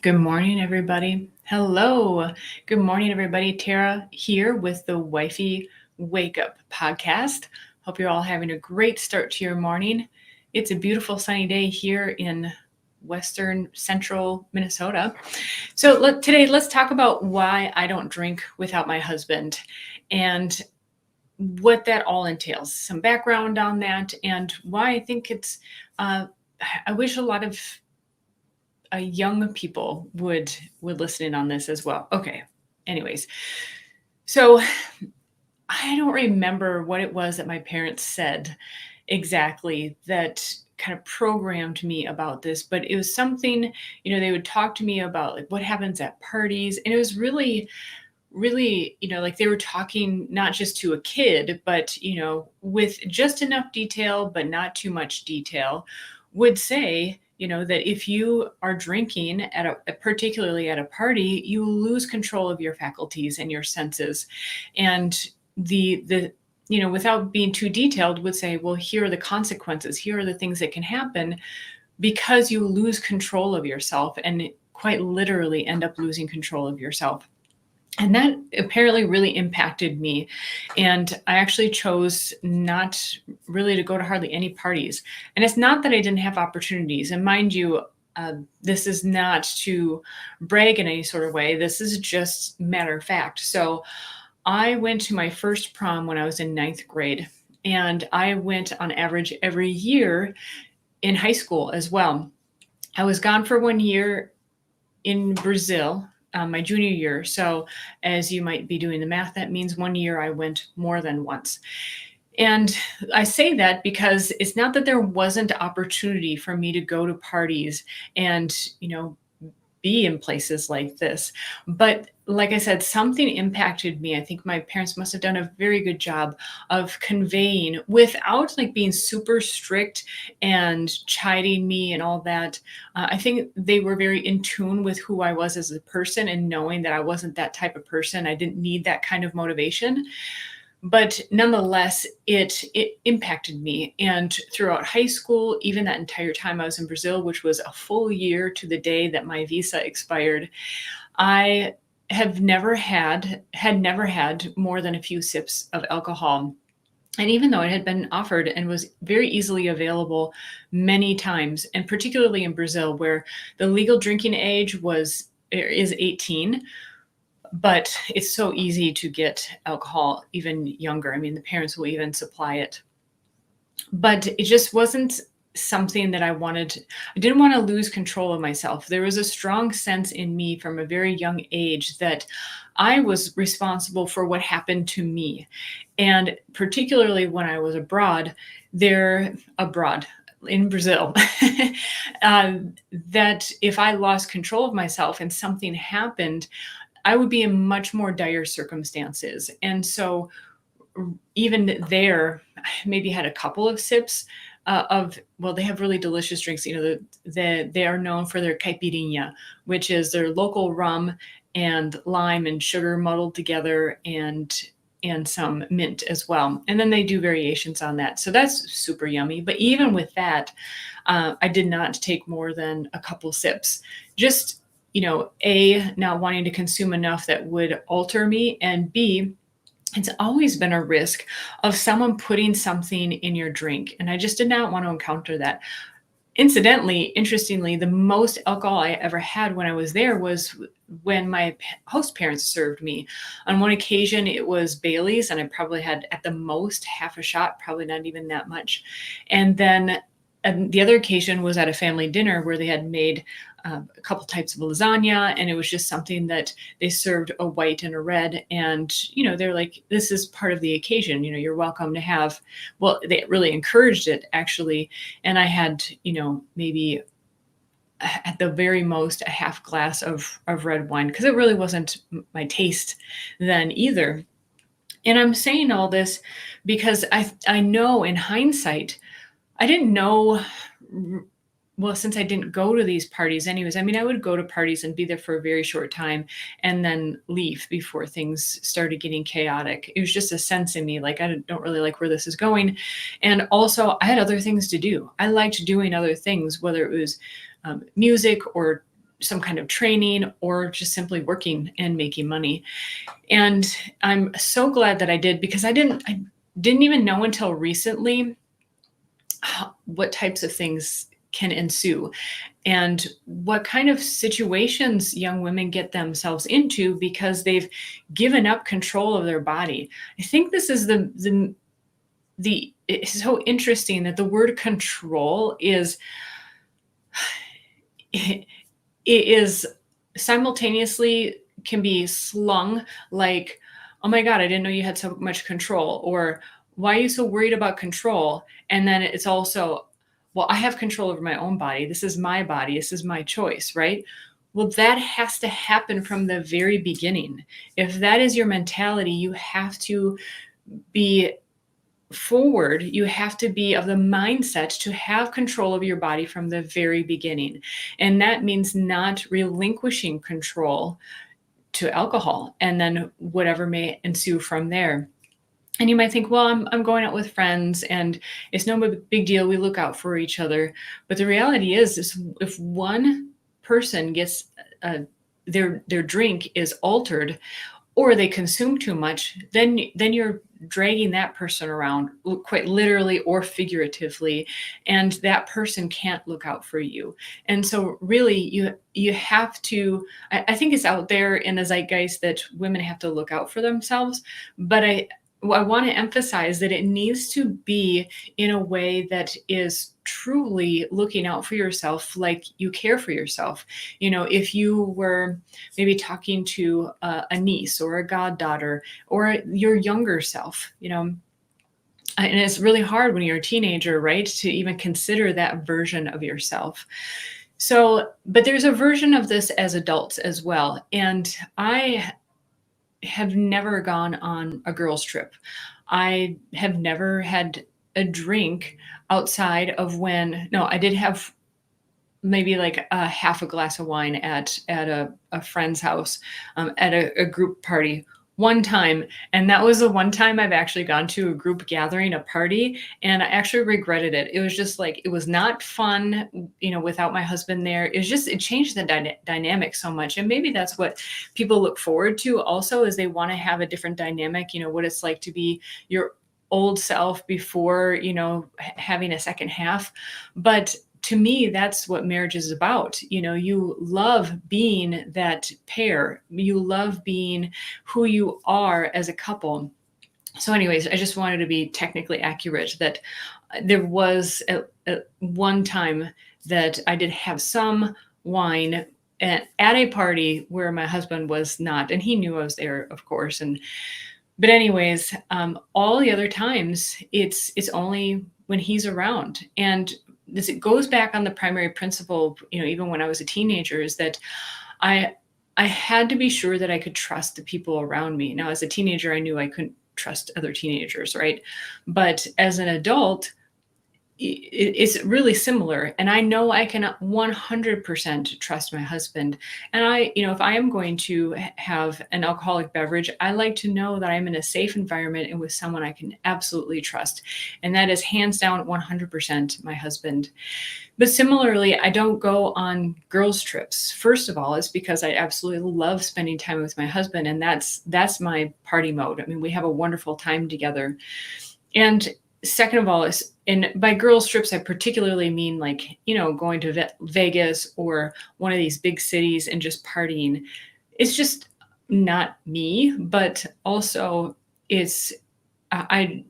Good morning, everybody. Hello. Good morning, everybody. Tara here with the Wifey Wake Up podcast. Hope you're all having a great start to your morning. It's a beautiful sunny day here in western central Minnesota. So today, let's talk about why I don't drink without my husband and what that all entails, some background on that, and why I think I wish a lot of young people would listen in on this as well. Okay. Anyways, so I don't remember what it was that my parents said exactly that kind of programmed me about this, but it was something, they would talk to me about like what happens at parties. And it was really, like they were talking not just to a kid, but, with just enough detail, but not too much detail, would say, that if you are drinking particularly at a party, you lose control of your faculties and your senses. And without being too detailed, would say, well, here are the consequences. Here are the things that can happen because you lose control of yourself and quite literally end up losing control of yourself. And that apparently really impacted me. And I actually chose not really to go to hardly any parties. And it's not that I didn't have opportunities. And mind you, this is not to brag in any sort of way. This is just matter of fact. So I went to my first prom when I was in ninth grade. And I went on average every year in high school as well. I was gone for 1 year in Brazil, my junior year. So as you might be doing the math, that means 1 year I went more than once. And I say that because it's not that there wasn't opportunity for me to go to parties and, be in places like this. But like I said, something impacted me. I think my parents must have done a very good job of conveying without like being super strict and chiding me and all that. I think they were very in tune with who I was as a person and knowing that I wasn't that type of person. I didn't need that kind of motivation. But nonetheless, it impacted me. And throughout high school, even that entire time I was in Brazil, which was a full year to the day that my visa expired, I never had more than a few sips of alcohol. And even though it had been offered and was very easily available many times, and particularly in Brazil, where the legal drinking age is 18, but it's so easy to get alcohol even younger. I mean, the parents will even supply it. But it just wasn't something that I wanted. I didn't want to lose control of myself. There was a strong sense in me from a very young age that I was responsible for what happened to me. And particularly when I was abroad in Brazil, that if I lost control of myself and something happened, I would be in much more dire circumstances. And so even there, I maybe had a couple of sips they have really delicious drinks. They are known for their caipirinha, which is their local rum and lime and sugar muddled together and some mint as well. And then they do variations on that. So that's super yummy. But even with that, I did not take more than a couple sips. Just A, not wanting to consume enough that would alter me, and B, it's always been a risk of someone putting something in your drink. And I just did not want to encounter that. Incidentally, interestingly, the most alcohol I ever had when I was there was when my host parents served me. On one occasion, it was Bailey's, and I probably had at the most half a shot, probably not even that much. And then the other occasion was at a family dinner where they had made a couple types of lasagna, and it was just something that they served a white and a red. And, they're like, this is part of the occasion, you're welcome to have, well, they really encouraged it actually. And I had, maybe at the very most a half glass of red wine because it really wasn't my taste then either. And I'm saying all this because I know in hindsight, I didn't know. Well, since I didn't go to these parties anyways, I mean, I would go to parties and be there for a very short time and then leave before things started getting chaotic. It was just a sense in me, like, I don't really like where this is going. And also I had other things to do. I liked doing other things, whether it was music or some kind of training or just simply working and making money. And I'm so glad that I did, because I didn't even know until recently what types of things can ensue and what kind of situations young women get themselves into because they've given up control of their body. I think this is the it's so interesting that the word control is it is simultaneously can be slung like, oh my God, I didn't know you had so much control, or why are you so worried about control? And then it's also, well, I have control over my own body. This is my body. This is my choice, right? Well, that has to happen from the very beginning. If that is your mentality, you have to be forward, you have to be of the mindset to have control of your body from the very beginning. And that means not relinquishing control to alcohol and then whatever may ensue from there. And you might think, well, I'm going out with friends and it's no big deal. We look out for each other. But the reality is if one person gets their drink is altered, or they consume too much, then you're dragging that person around quite literally or figuratively, and that person can't look out for you. And so really you have to, I think it's out there in the zeitgeist that women have to look out for themselves, but I want to emphasize that it needs to be in a way that is truly looking out for yourself, like you care for yourself. You know, if you were maybe talking to a niece or a goddaughter or your younger self, you know, and it's really hard when you're a teenager, right, to even consider that version of yourself. So, but there's a version of this as adults as well. And I have never gone on a girls' trip. I have never had a drink outside of when, no, I did have maybe like a half a glass of wine at a friend's house, at a group party one time. And that was the one time I've actually gone to a group gathering, a party, and I actually regretted it. It was just like, it was not fun, you know, without my husband there. It was just, it changed the dynamic so much. And maybe that's what people look forward to also, is they want to have a different dynamic, you know, what it's like to be your old self before, you know, having a second half. But to me, that's what marriage is about. You know, you love being that pair. You love being who you are as a couple. So anyways, I just wanted to be technically accurate that there was at one time that I did have some wine at a party where my husband was not, and he knew I was there, of course. But anyways, all the other times it's only when he's around. And this, it goes back on the primary principle, you know, even when I was a teenager, is that I had to be sure that I could trust the people around me. Now, as a teenager, I knew I couldn't trust other teenagers, right? But as an adult, it's really similar. And I know I can 100% trust my husband. And I, you know, if I am going to have an alcoholic beverage, I like to know that I'm in a safe environment and with someone I can absolutely trust. And that is hands down 100% my husband. But similarly, I don't go on girls' trips. First of all, it's because I absolutely love spending time with my husband. And that's my party mode. I mean, we have a wonderful time together. And second of all, is, and by girls' trips, I particularly mean like, you know, going to Vegas or one of these big cities and just partying. It's just not me, but also it's, I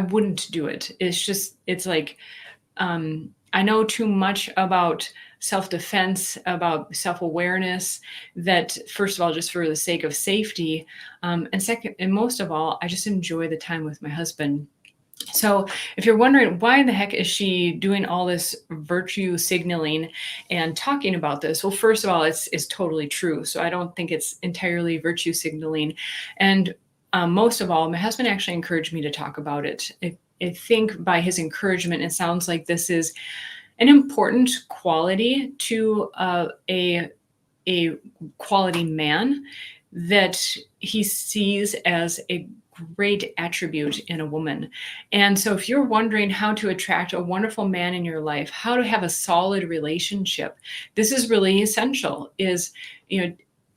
wouldn't do it. It's just, it's like, I know too much about self-defense, about self-awareness, that first of all, just for the sake of safety, and second, and most of all, I just enjoy the time with my husband. So if you're wondering why in the heck is she doing all this virtue signaling and talking about this, well, first of all, it's totally true. So I don't think it's entirely virtue signaling. And most of all, my husband actually encouraged me to talk about it. I think by his encouragement, it sounds like this is an important quality to a quality man that he sees as a great attribute in a woman. And so if you're wondering how to attract a wonderful man in your life, how to have a solid relationship, this is really essential, is,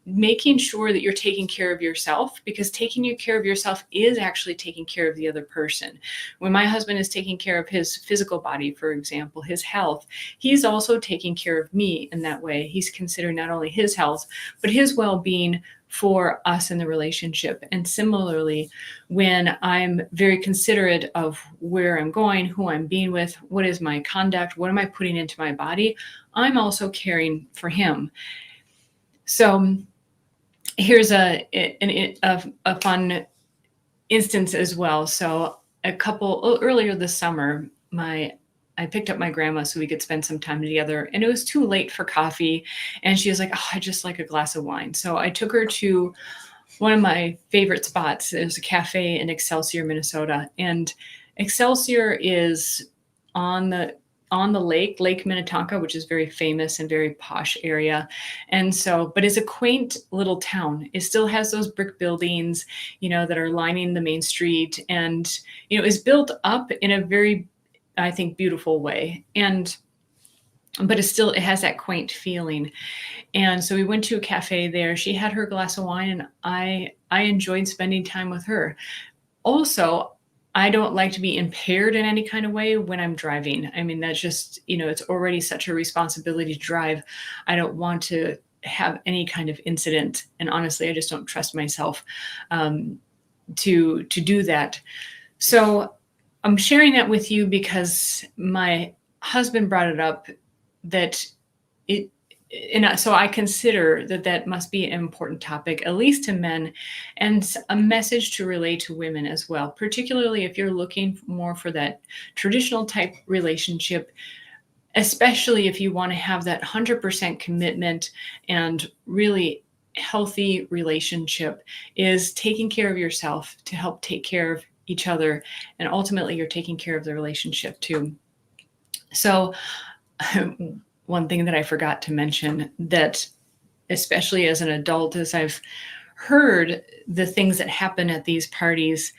making sure that you're taking care of yourself, because taking care of yourself is actually taking care of the other person. When my husband is taking care of his physical body, for example, his health, he's also taking care of me in that way. He's considering not only his health, but his well-being for us in the relationship. And similarly, when I'm very considerate of where I'm going, who I'm being with, what is my conduct, what am I putting into my body, I'm also caring for him. So here's a fun instance as well. So earlier this summer, I picked up my grandma so we could spend some time together, and it was too late for coffee. And she was like, "Oh, I just like a glass of wine." So I took her to one of my favorite spots. It was a cafe in Excelsior, Minnesota. And Excelsior is on the Lake Minnetonka, which is very famous and very posh area. And so, but it's a quaint little town. It still has those brick buildings, that are lining the main street, and, is built up in a very, I think, beautiful way. But it has that quaint feeling. And so we went to a cafe there. She had her glass of wine, and I enjoyed spending time with her. Also, I don't like to be impaired in any kind of way when I'm driving. I mean, that's just, it's already such a responsibility to drive. I don't want to have any kind of incident. And honestly, I just don't trust myself to do that. So I'm sharing that with you because my husband brought it up, so I consider that must be an important topic, at least to men, and a message to relay to women as well, particularly if you're looking more for that traditional type relationship, especially if you want to have that 100% commitment and really healthy relationship, is taking care of yourself to help take care of each other. And ultimately, you're taking care of the relationship too. So one thing that I forgot to mention, that especially as an adult, as I've heard the things that happen at these parties,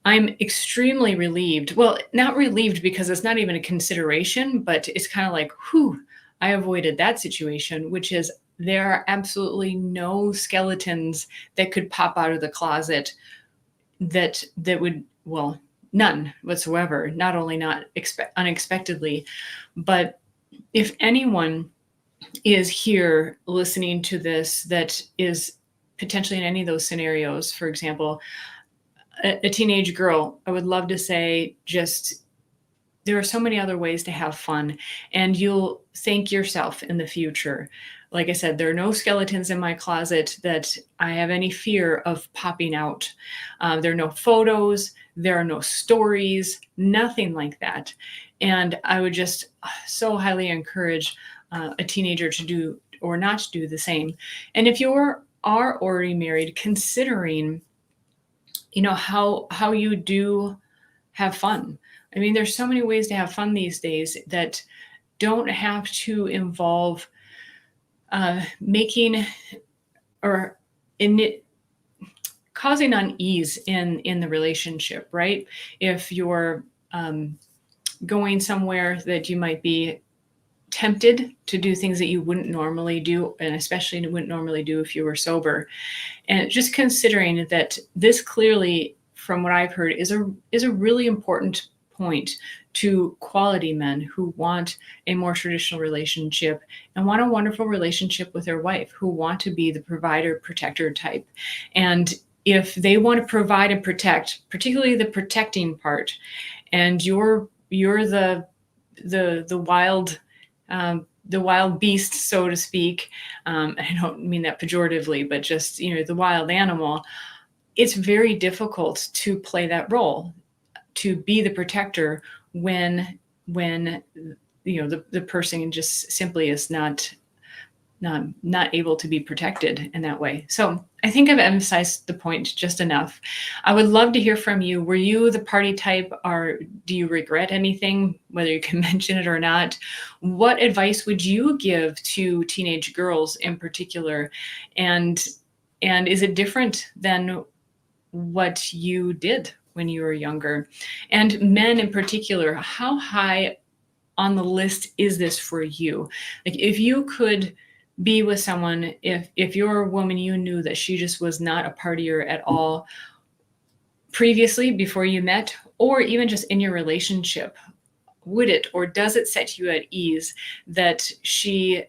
I'm extremely relieved. Well, not relieved because it's not even a consideration, but it's kind of like, whew, I avoided that situation, which is there are absolutely no skeletons that could pop out of the closet that would, well, none whatsoever, not only not unexpectedly, but if anyone is here listening to this that is potentially in any of those scenarios, for example, a teenage girl, I would love to say, just, there are so many other ways to have fun, and you'll thank yourself in the future. Like I said, there are no skeletons in my closet that I have any fear of popping out. There are no photos, there are no stories, nothing like that. And I would just so highly encourage a teenager to do or not to do the same. And if you are already married, considering, how you do have fun. I mean, there's so many ways to have fun these days that don't have to involve making or causing unease in the relationship, right? If you're going somewhere that you might be tempted to do things that you wouldn't normally do, and especially wouldn't normally do if you were sober. And just considering that this clearly, from what I've heard, is a really important point to quality men who want a more traditional relationship and want a wonderful relationship with their wife, who want to be the provider, protector type. And if they want to provide and protect, particularly the protecting part, and you're the wild beast, so to speak. I don't mean that pejoratively, but just, the wild animal. It's very difficult to play that role, to be the protector when the person just simply is not able to be protected in that way. So I think I've emphasized the point just enough. I would love to hear from you. Were you the party type, or do you regret anything, whether you can mention it or not? What advice would you give to teenage girls in particular? And is it different than what you did when you were younger. And men in particular, how high on the list is this for you? Like, if you could be with someone, if you're a woman, you knew that she just was not a partier at all previously before you met, or even just in your relationship, would it or does it set you at ease that she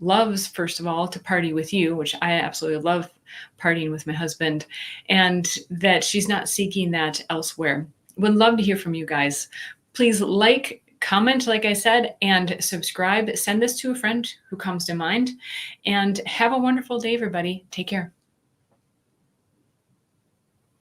loves, first of all, to party with you, which I absolutely love partying with my husband, and that she's not seeking that elsewhere? Would love to hear from you guys. Please like, comment, like I said, and subscribe. Send this to a friend who comes to mind. And have a wonderful day, everybody. Take care.